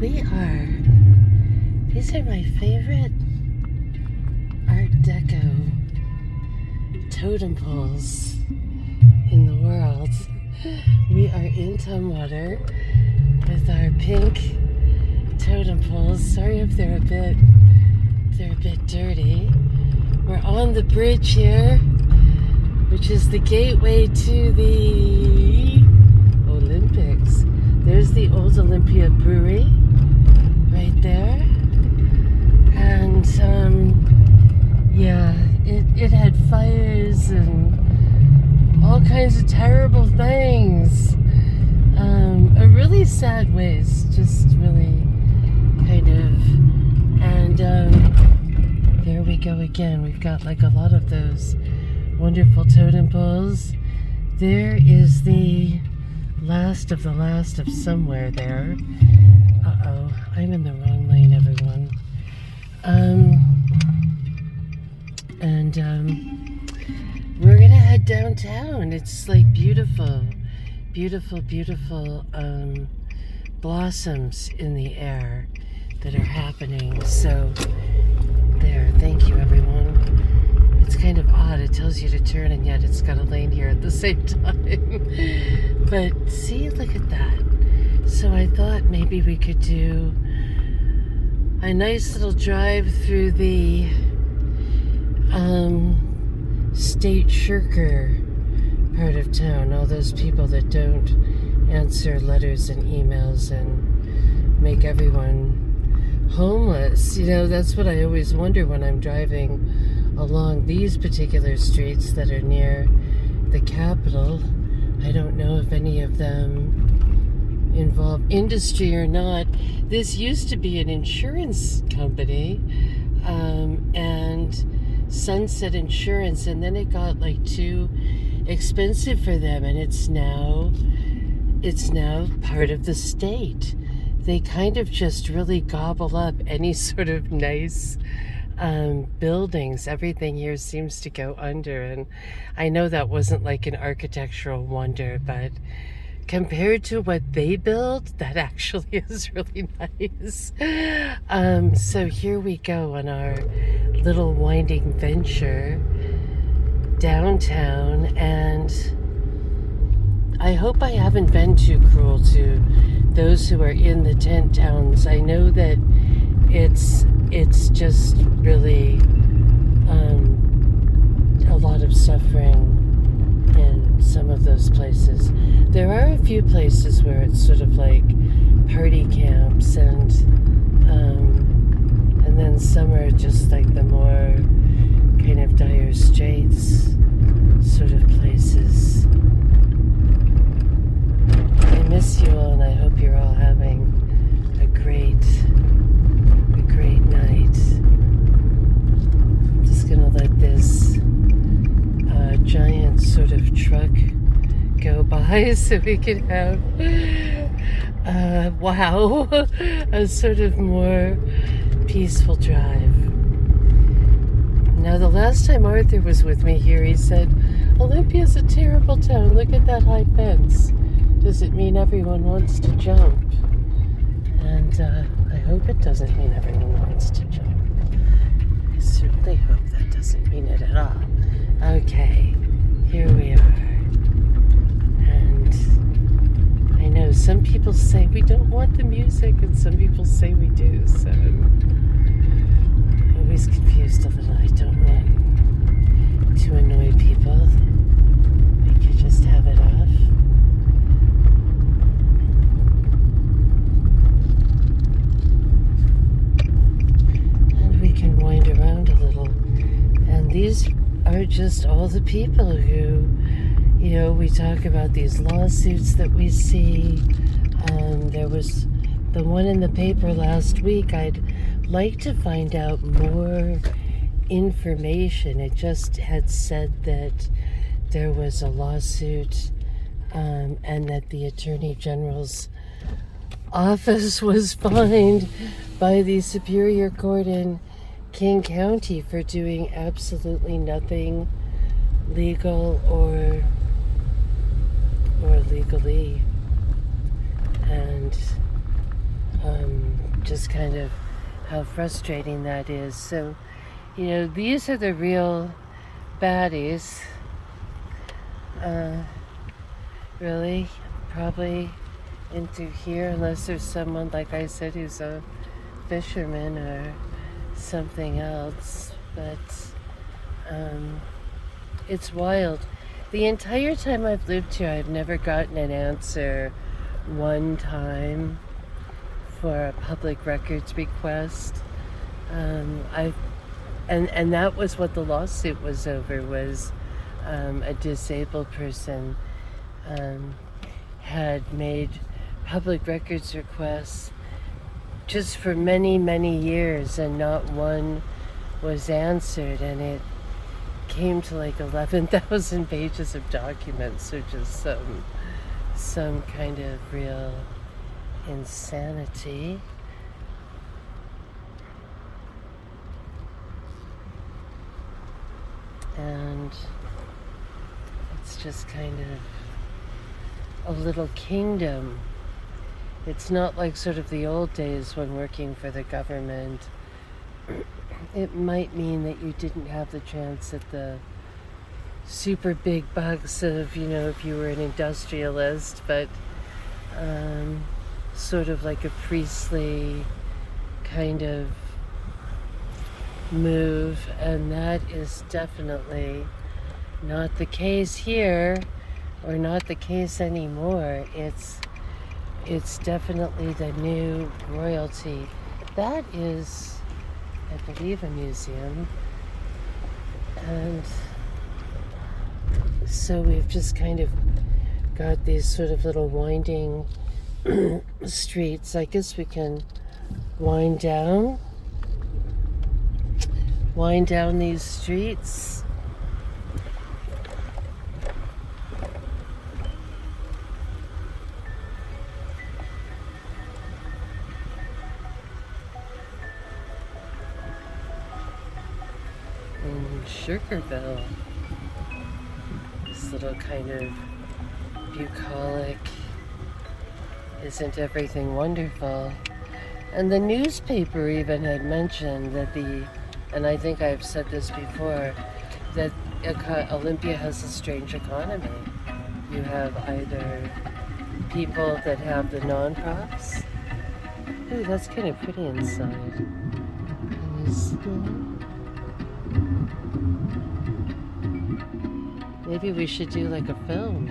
These are my favorite Art Deco totem poles in the world. We are in Tumwater with our pink totem poles. Sorry if they're a bit dirty. We're on the bridge here, which is the gateway to the Olympics. There's the old Olympia Brewery right there. And it had fires and all kinds of terrible things. A really sad waste, just really kind of. And there we go again. We've got like a lot of those wonderful totem poles. There is the last of somewhere there. Uh-oh, I'm in the wrong lane, everyone. We're gonna head downtown. It's like beautiful blossoms in the air that are happening. So there, thank you everyone. It's kind of odd. It tells you to turn and yet it's got a lane here at the same time. But see, look at that. So I thought maybe we could do a nice little drive through the State Shirker part of town. All those people that don't answer letters and emails and make everyone homeless. You know, that's what I always wonder when I'm driving along these particular streets that are near the Capitol. I don't know if any of them involve industry or not. This used to be an insurance company, and Sunset Insurance, and then it got like too expensive for them, and it's now part of the state. They kind of just really gobble up any sort of nice buildings. Everything here seems to go under, and I know that wasn't like an architectural wonder, but compared to what they build, that actually is really nice. So here we go on our little winding venture downtown, and I hope I haven't been too cruel to those who are in the tent towns. I know that it's just really a lot of suffering in some of those places. There are a few places where it's sort of like party camps, and then some are just like the more kind of dire straits sort of places. I miss you all, and I hope you're all having a great night. I'm just gonna let this giant sort of truck go by so we can have a sort of more peaceful drive. Now, the last time Arthur was with me here, he said, Olympia's a terrible town. Look at that high fence. Does it mean everyone wants to jump? And I hope it doesn't mean everyone wants to jump. I certainly hope that doesn't mean it at all. Okay, here we are. And I know some people say we don't want the music, and some people say we do, so I'm always confused a little. I don't want to annoy people. We could just have it off. We can wind around a little, and these are just all the people who, you know, we talk about these lawsuits that we see. There was the one in the paper last week. I'd like to find out more information. It just had said that there was a lawsuit, and that the Attorney General's office was fined by the Superior Court in King County for doing absolutely nothing legal or legally. And just kind of how frustrating that is. So, these are the real baddies. Really, probably into here, unless there's someone, like I said, who's a fisherman or something else. But it's wild. The entire time I've lived here, I've never gotten an answer one time for a public records request. And that was what the lawsuit was over, was a disabled person had made public records requests just for many, many years, and not one was answered, and it came to like 11,000 pages of documents. So just some kind of real insanity. And it's just kind of a little kingdom. It's not like sort of the old days when working for the government. It might mean that you didn't have the chance at the super big bucks of, if you were an industrialist, but sort of like a priestly kind of move, and that is definitely not the case here, or not the case anymore. It's definitely the new royalty. That is, I believe, a museum. And so we've just kind of got these sort of little winding streets. I guess we can wind down these streets. In Shirkerville, this little kind of bucolic, isn't everything wonderful? And the newspaper even had mentioned that and I think I've said this before, that Olympia has a strange economy. You have either people that have the non-profs. Ooh, that's kind of pretty inside. Can you see? Maybe we should do like a film.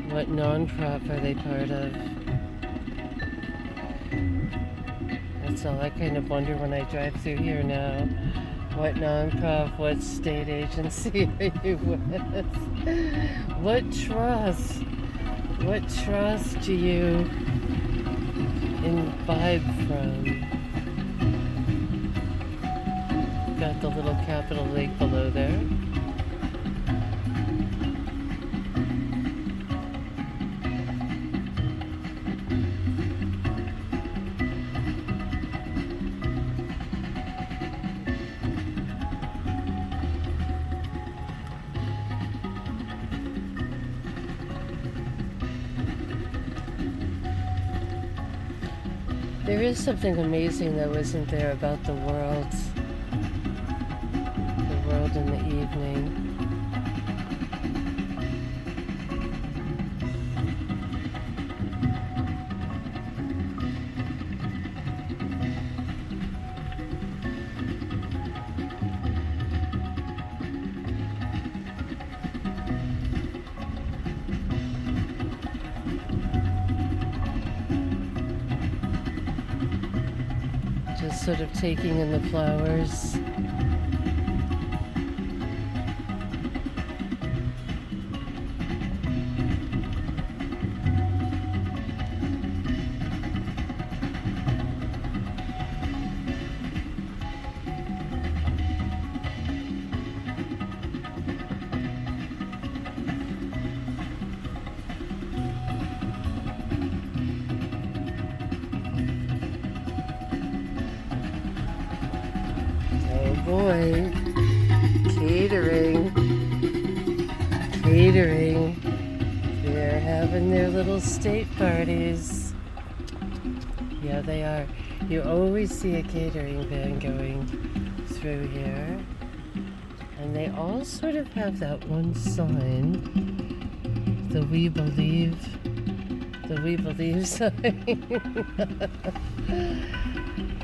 What non-prop are they part of? That's all I kind of wonder when I drive through here now. What non-prop, what state agency are you with? What trust do you imbibe from? Got the little Capitol Lake below there. There is something amazing, though, isn't there, about the world in the evening. Just sort of taking in the flowers. boy. Catering. Catering. They're having their little state parties. Yeah, they are. You always see a catering van going through here. And they all sort of have that one sign. The We Believe sign.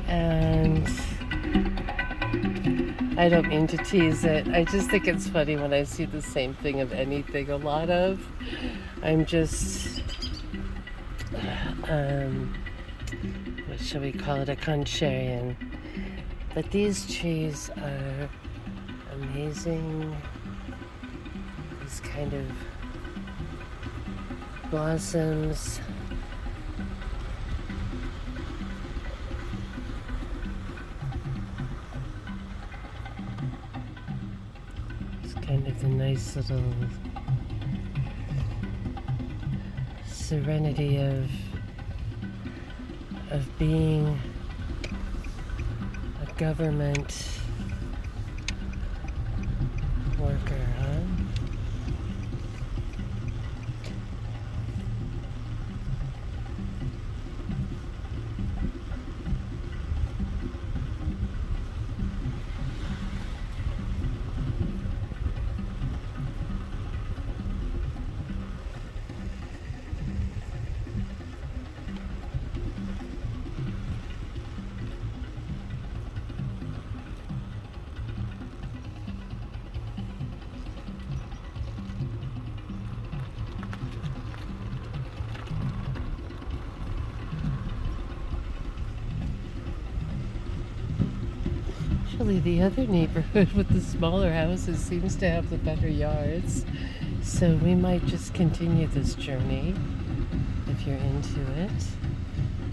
And I don't mean to tease it. I just think it's funny when I see the same thing of anything a lot of. I'm just, what shall we call it, a contrarian. But these trees are amazing. These kind of blossoms. It's kind of the nice little serenity of being a government worker, huh? Actually, the other neighborhood with the smaller houses seems to have the better yards. So we might just continue this journey, if you're into it,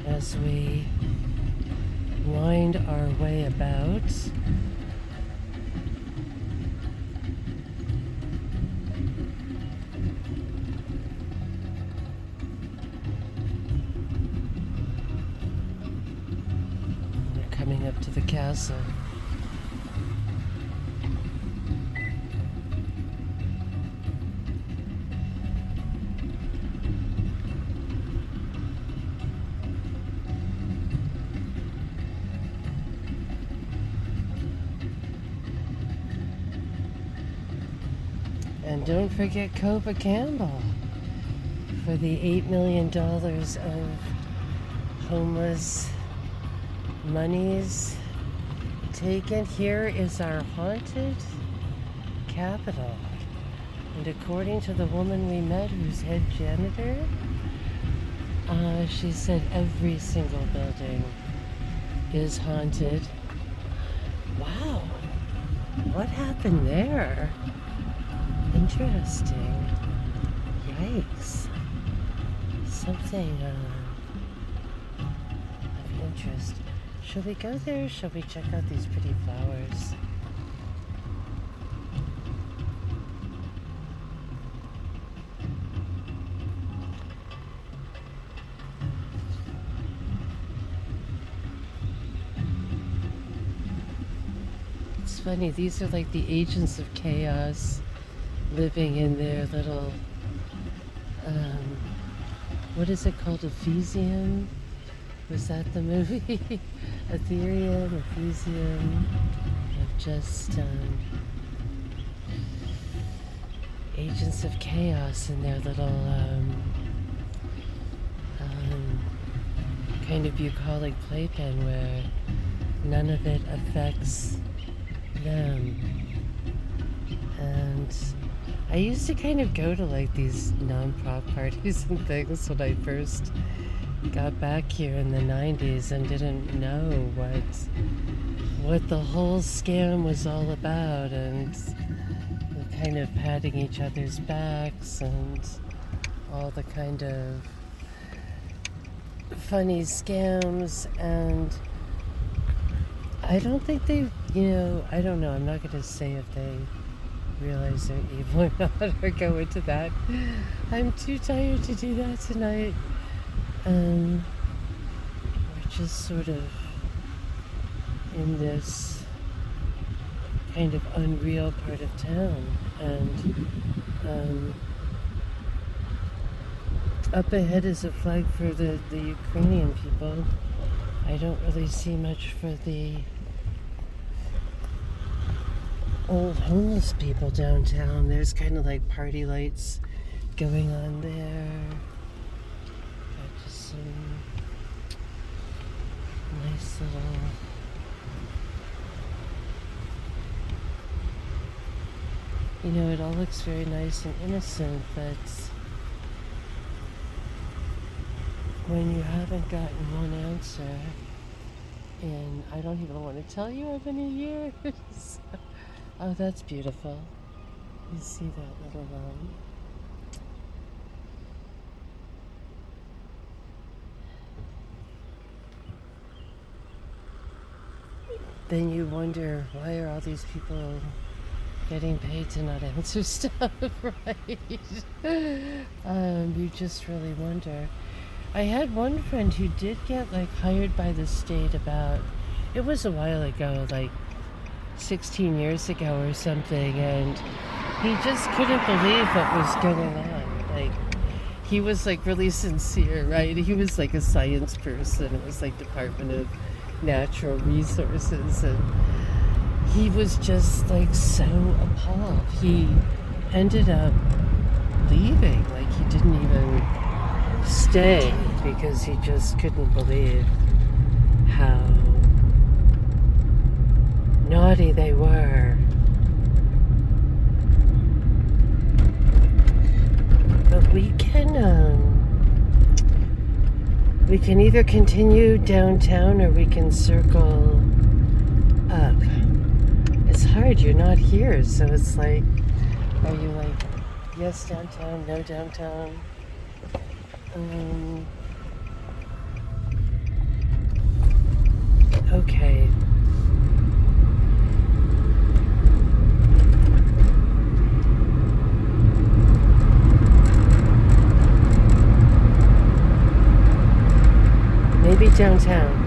as we wind our way about. We're coming up to the castle. And don't forget Cova Campbell for the $8 million of homeless monies taken. Here is our haunted capital. And according to the woman we met, who's head janitor, she said every single building is haunted. Wow, what happened there? Interesting. Yikes. Something of interest. Shall we go there? Shall we check out these pretty flowers? It's funny, these are like the agents of chaos living in their little, what is it called, Ephesian? Was that the movie? Ethereum, Ephesian, of just agents of chaos in their little kind of bucolic playpen where none of it affects them. And I used to kind of go to like these non-prop parties and things when I first got back here in the 90s and didn't know what the whole scam was all about, and the kind of patting each other's backs and all the kind of funny scams. And I don't think they, I don't know, I'm not going to say if they realize they're evil or not or go into that. I'm too tired to do that tonight. We're just sort of in this kind of unreal part of town. And up ahead is a flag for the Ukrainian people. I don't really see much for the old homeless people downtown. There's kind of like party lights going on there. Got just some nice little it all looks very nice and innocent, but when you haven't gotten one answer, and I don't even want to tell you how many years. Oh, that's beautiful. You see that little then you wonder, why are all these people getting paid to not answer stuff, right? You just really wonder. I had one friend who did get hired by the state it was a while ago, 16 years ago or something, and he just couldn't believe what was going on. He was really sincere, right? He was a science person. It was Department of Natural Resources, and he was just so appalled. He ended up leaving. He didn't even stay because he just couldn't believe how naughty they were. But we can either continue downtown or we can circle up. It's hard, you're not here, so it's are you yes downtown, no downtown? Okay. Maybe downtown.